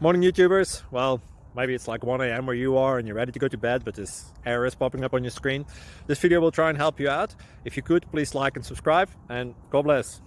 Morning YouTubers. Well, maybe it's like 1 a.m. where you are and you're ready to go to bed, but this error is popping up on your screen. This video will try and help you out. If you could, please like and subscribe, and God bless.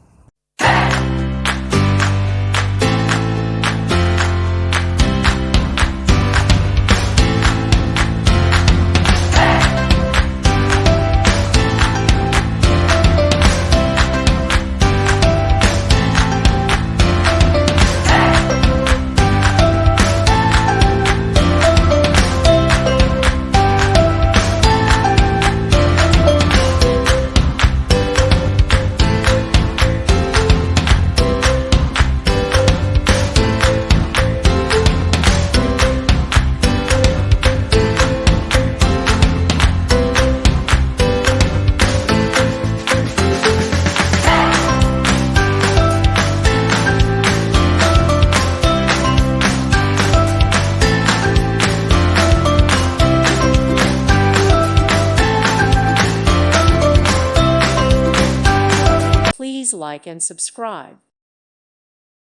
Please like and subscribe.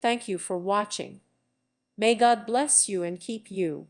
Thank you for watching. May God bless you and keep you.